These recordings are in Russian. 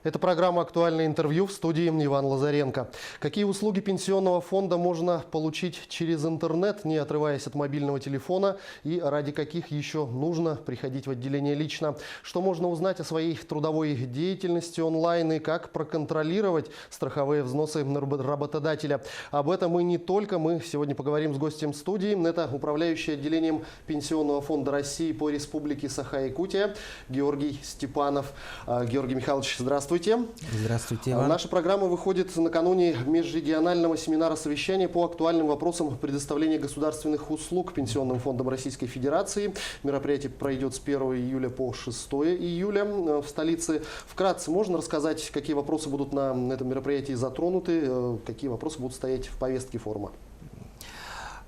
Это программа «Актуальное интервью», в студии Иван Лазаренко. Какие услуги пенсионного фонда можно получить через интернет, не отрываясь от мобильного телефона, и ради каких еще нужно приходить в отделение лично? Что можно узнать о своей трудовой деятельности онлайн и как проконтролировать страховые взносы работодателя? Об этом и не только. Мы сегодня поговорим с гостем студии. Это управляющий отделением Пенсионного фонда России по Республике Саха-Якутия Георгий Степанов. Георгий Михайлович, здравствуйте. Здравствуйте, Иван. Наша программа выходит накануне межрегионального семинара совещания по актуальным вопросам предоставления государственных услуг Пенсионным фондом Российской Федерации. Мероприятие пройдет с 1 июля по 6 июля в столице. Вкратце можно рассказать, какие вопросы будут на этом мероприятии затронуты, какие вопросы будут стоять в повестке форума?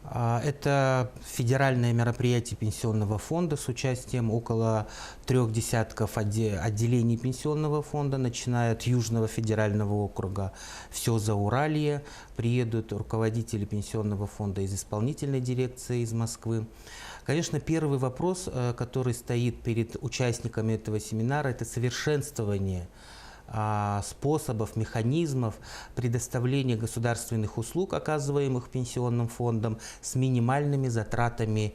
Это федеральное мероприятие Пенсионного фонда с участием около 3 десятков отделений Пенсионного фонда, начиная от Южного федерального округа, все Зауралье. Приедут руководители Пенсионного фонда из исполнительной дирекции из Москвы. Конечно, первый вопрос, который стоит перед участниками этого семинара, это совершенствование способов, механизмов предоставления государственных услуг, оказываемых Пенсионным фондом, с минимальными затратами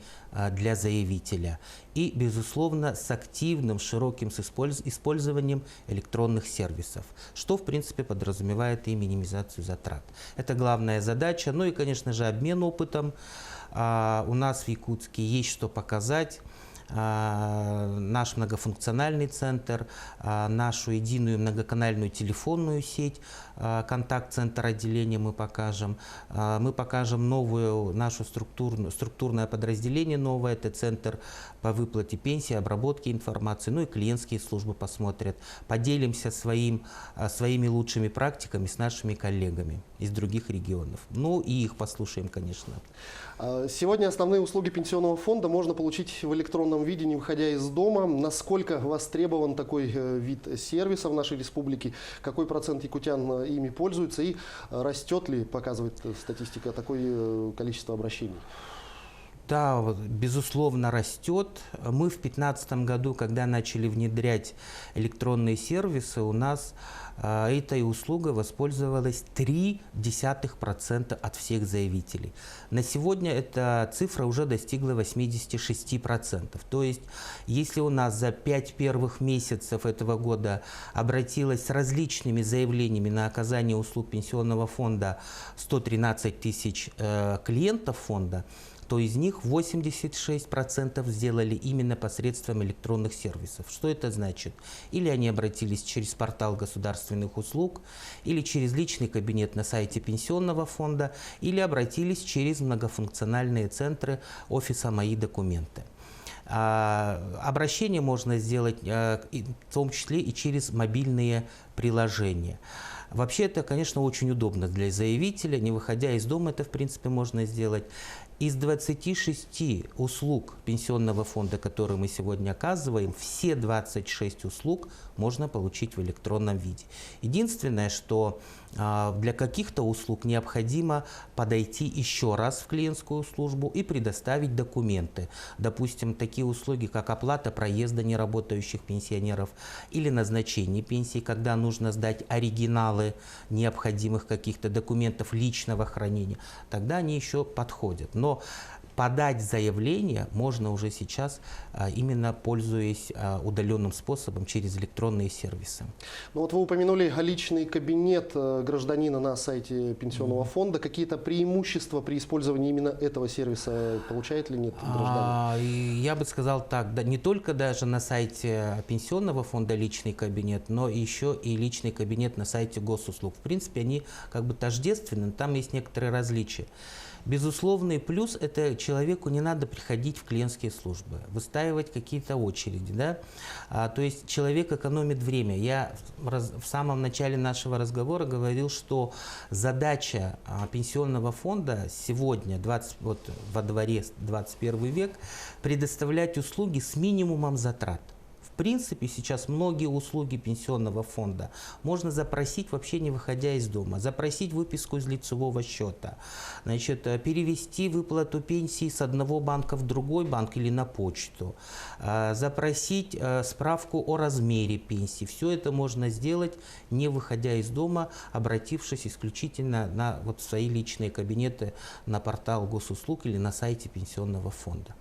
для заявителя и, безусловно, с активным, широким использованием электронных сервисов, что, в принципе, подразумевает и минимизацию затрат. Это главная задача. Ну и, конечно же, обмен опытом. У нас в Якутске есть что показать. Наш многофункциональный центр, нашу единую многоканальную телефонную сеть, контакт-центр отделения мы покажем. Мы покажем новую нашу структурное подразделение новое, это центр по выплате пенсии, обработке информации, ну и клиентские службы посмотрят. Поделимся своими лучшими практиками с нашими коллегами из других регионов. Ну и их послушаем, конечно. Сегодня основные услуги Пенсионного фонда можно получить в электронном виде, не выходя из дома. Насколько востребован такой вид сервиса в нашей республике? Какой процент якутян ими пользуется? И растет ли, показывает статистика, такое количество обращений? Да, безусловно, растет. Мы в 2015 году, когда начали внедрять электронные сервисы, у нас этой услугой воспользовалось 0,3% от всех заявителей. На сегодня эта цифра уже достигла 86%. То есть, если у нас за 5 первых месяцев этого года обратилось с различными заявлениями на оказание услуг Пенсионного фонда 113 тысяч клиентов фонда, то из них 86% сделали именно посредством электронных сервисов. Что это значит? Или они обратились через портал государственных услуг, или через личный кабинет на сайте Пенсионного фонда, или обратились через многофункциональные центры офиса «Мои документы». Обращение можно сделать в том числе и через мобильные приложения. Вообще это, конечно, очень удобно для заявителя. Не выходя из дома, это, в принципе, можно сделать. Из 26 услуг Пенсионного фонда, которые мы сегодня оказываем, все 26 услуг можно получить в электронном виде. Единственное, что для каких-то услуг необходимо подойти еще раз в клиентскую службу и предоставить документы. Допустим, такие услуги, как оплата проезда неработающих пенсионеров или назначение пенсии, когда нужно сдать оригиналы необходимых каких-то документов личного хранения, тогда они еще подходят. Но подать заявление можно уже сейчас, именно пользуясь удаленным способом через электронные сервисы. Ну вот вы упомянули личный кабинет гражданина на сайте Пенсионного фонда. Какие-то преимущества при использовании именно этого сервиса получает ли нет гражданин? Я бы сказал так, да, не только даже на сайте Пенсионного фонда личный кабинет, но еще и личный кабинет на сайте госуслуг. В принципе, они как бы тождественны, там есть некоторые различия. Безусловный плюс – это человеку не надо приходить в клиентские службы, выстаивать какие-то очереди. Да? То есть человек экономит время. Я в самом начале нашего разговора говорил, что задача Пенсионного фонда сегодня, во дворе 21 век, предоставлять услуги с минимумом затрат. В принципе, сейчас многие услуги пенсионного фонда можно запросить, вообще не выходя из дома. Запросить выписку из лицевого счета, значит, перевести выплату пенсии с одного банка в другой банк или на почту, запросить справку о размере пенсии. Все это можно сделать, не выходя из дома, обратившись исключительно на вот свои личные кабинеты, на портал госуслуг или на сайте пенсионного фонда.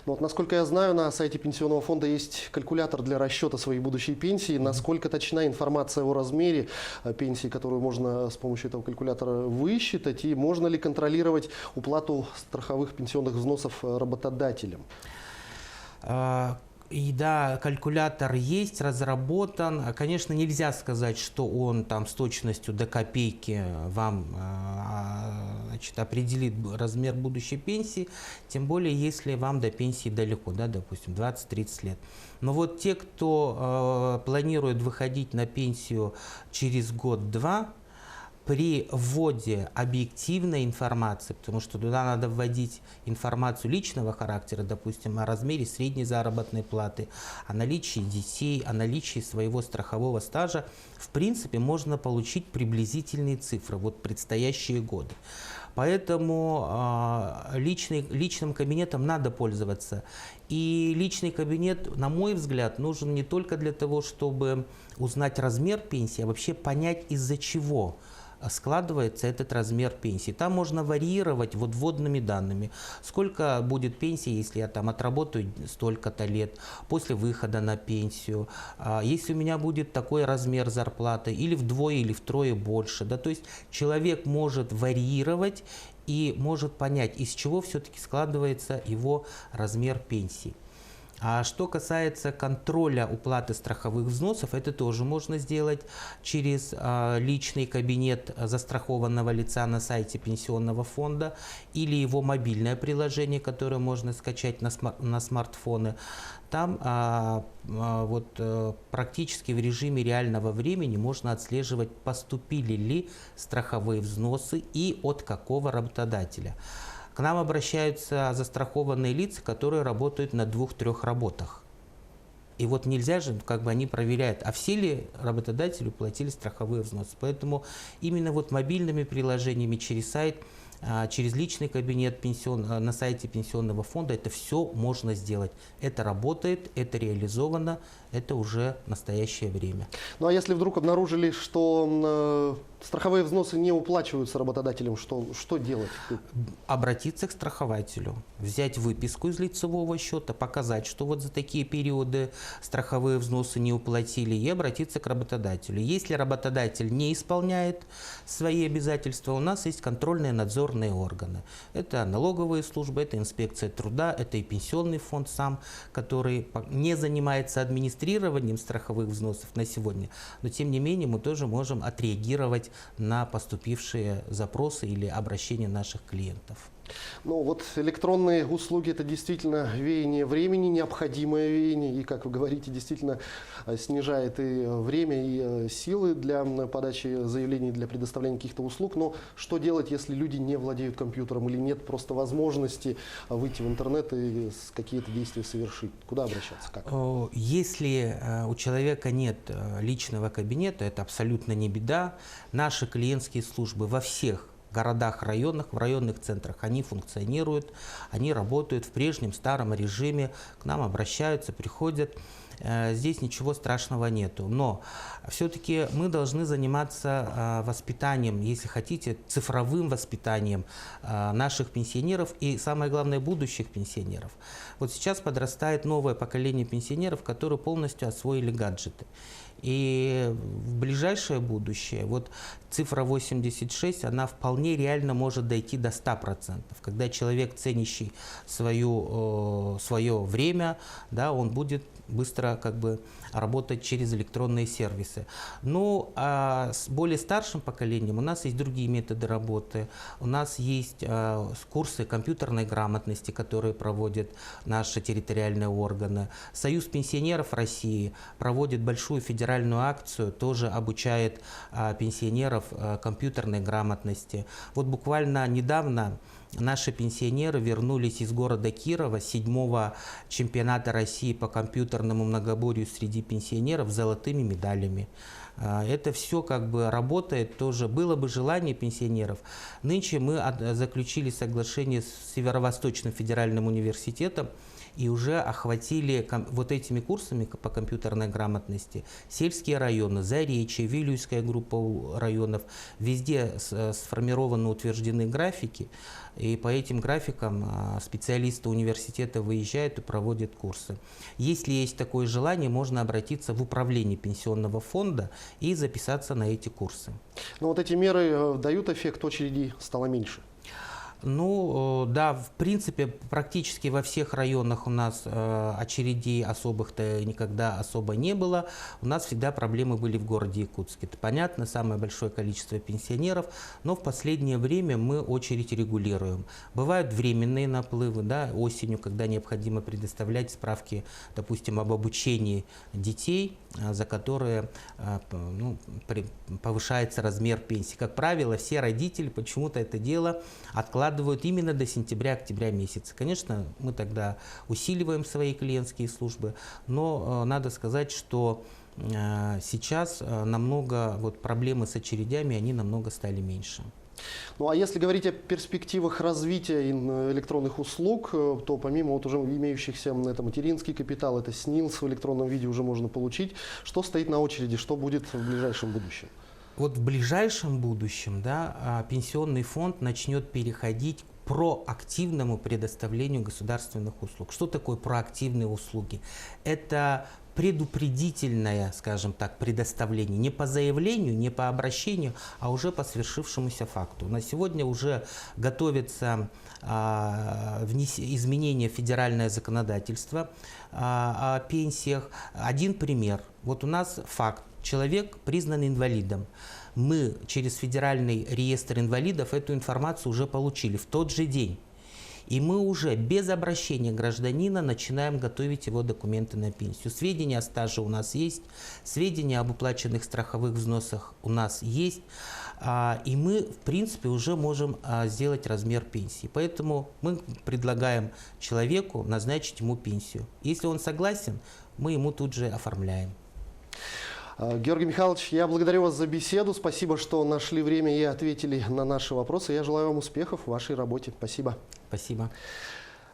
Ну, вот, насколько я знаю, на сайте пенсионного фонда есть калькулятор для расчета своей будущей пенсии. Насколько точна информация о размере пенсии, которую можно с помощью этого калькулятора высчитать? И можно ли контролировать уплату страховых пенсионных взносов работодателям? И да, калькулятор есть, разработан. Конечно, нельзя сказать, что он там с точностью до копейки вам значит, определит размер будущей пенсии, тем более, если вам до пенсии далеко, да, допустим, 20-30 лет. Но вот те, кто планирует выходить на пенсию через год-два, при вводе объективной информации, потому что туда надо вводить информацию личного характера, допустим, о размере средней заработной платы, о наличии детей, о наличии своего страхового стажа, в принципе, можно получить приблизительные цифры, вот предстоящие годы. Поэтому личным кабинетом надо пользоваться. И личный кабинет, на мой взгляд, нужен не только для того, чтобы узнать размер пенсии, а вообще понять, из-за чего складывается этот размер пенсии. Там можно варьировать вот вводными данными. Сколько будет пенсии, если я там отработаю столько-то лет после выхода на пенсию, если у меня будет такой размер зарплаты, или вдвое, или втрое больше. Да? То есть человек может варьировать и может понять, из чего все-таки складывается его размер пенсии. А что касается контроля уплаты страховых взносов, это тоже можно сделать через личный кабинет застрахованного лица на сайте пенсионного фонда или его мобильное приложение, которое можно скачать на смартфоны. Там практически в режиме реального времени можно отслеживать, поступили ли страховые взносы и от какого работодателя. К нам обращаются застрахованные лица, которые работают на 2-3 работах. И вот нельзя же, как бы они проверяют, а все ли работодатели платили страховые взносы. Поэтому именно вот мобильными приложениями через сайт, через личный кабинет на сайте пенсионного фонда это все можно сделать. Это работает, это реализовано, это уже настоящее время. Ну а если вдруг обнаружили, что страховые взносы не уплачиваются работодателем, что делать? Обратиться к страхователю, взять выписку из лицевого счета, показать, что вот за такие периоды страховые взносы не уплатили, и обратиться к работодателю. Если работодатель не исполняет свои обязательства, у нас есть контрольные надзорные органы. Это налоговые службы, это инспекция труда, это и пенсионный фонд сам, который не занимается администрированием страховых взносов на сегодня, но тем не менее мы тоже можем отреагировать на поступившие запросы или обращения наших клиентов. Ну вот электронные услуги — это действительно веяние времени, необходимое веяние, и, как вы говорите, действительно снижает и время, и силы для подачи заявлений, для предоставления каких-то услуг. Но что делать, если люди не владеют компьютером или нет просто возможности выйти в интернет и какие-то действия совершить? Куда обращаться? Как? Если у человека нет личного кабинета, это абсолютно не беда. Наши клиентские службы во всех городах, районах, в районных центрах они функционируют, они работают в прежнем старом режиме, к нам обращаются, приходят. Здесь ничего страшного нету. Но все-таки мы должны заниматься воспитанием, если хотите, цифровым воспитанием наших пенсионеров и, самое главное, будущих пенсионеров. Вот сейчас подрастает новое поколение пенсионеров, которые полностью освоили гаджеты. И в ближайшее будущее вот цифра 86, она вполне реально может дойти до 100%. Когда человек, ценящий свое время, да, он будет быстро как бы работать через электронные сервисы. Ну, а с более старшим поколением у нас есть другие методы работы. У нас есть курсы компьютерной грамотности, которые проводят наши территориальные органы. Союз пенсионеров России проводит большую федеральную акцию, тоже обучает пенсионеров компьютерной грамотности. Вот буквально недавно наши пенсионеры вернулись из города Кирова с 7-го чемпионата России по компьютерному многоборью среди пенсионеров с золотыми медалями. Это все как бы работает тоже. Было бы желание пенсионеров. Нынче мы заключили соглашение с Северо-Восточным федеральным университетом и уже охватили вот этими курсами по компьютерной грамотности сельские районы, Заречье, Вилюйская группа районов. Везде сформированы, утверждены графики, и по этим графикам специалисты университета выезжают и проводят курсы. Если есть такое желание, можно обратиться в управление пенсионного фонда и записаться на эти курсы. Но вот эти меры дают эффект, очередей стало меньше. Ну, да, в принципе, практически во всех районах у нас очередей особых-то никогда особо не было. У нас всегда проблемы были в городе Якутске. Это понятно, самое большое количество пенсионеров, но в последнее время мы очередь регулируем. Бывают временные наплывы, да, осенью, когда необходимо предоставлять справки, допустим, об обучении детей, за которые повышается размер пенсии. Как правило, все родители почему-то это дело откладывают именно до сентября-октября месяца. Конечно, мы тогда усиливаем свои клиентские службы, но надо сказать, что сейчас намного проблемы с очередями, они намного стали меньше. Ну а если говорить о перспективах развития электронных услуг, то помимо вот уже имеющихся, это материнский капитал, это СНИЛС в электронном виде уже можно получить. Что стоит на очереди, что будет в ближайшем будущем? Вот в ближайшем будущем, да, пенсионный фонд начнет переходить к проактивному предоставлению государственных услуг. Что такое проактивные услуги? Это предупредительное, скажем так, предоставление не по заявлению, не по обращению, а уже по свершившемуся факту. На сегодня уже готовится изменение в федеральное законодательство о пенсиях. Один пример. Вот у нас факт. Человек признан инвалидом. Мы через федеральный реестр инвалидов эту информацию уже получили в тот же день. И мы уже без обращения гражданина начинаем готовить его документы на пенсию. Сведения о стаже у нас есть, сведения об уплаченных страховых взносах у нас есть. И мы, в принципе, уже можем сделать размер пенсии. Поэтому мы предлагаем человеку назначить ему пенсию. Если он согласен, мы ему тут же оформляем. Георгий Михайлович, я благодарю вас за беседу. Спасибо, что нашли время и ответили на наши вопросы. Я желаю вам успехов в вашей работе. Спасибо. Спасибо.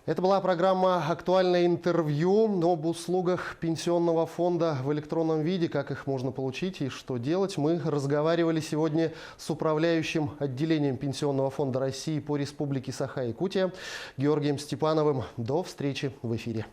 Это была программа «Актуальное интервью» об услугах пенсионного фонда в электронном виде, как их можно получить и что делать. Мы разговаривали сегодня с управляющим отделением Пенсионного фонда России по Республике Саха-Якутия Георгием Степановым. До встречи в эфире.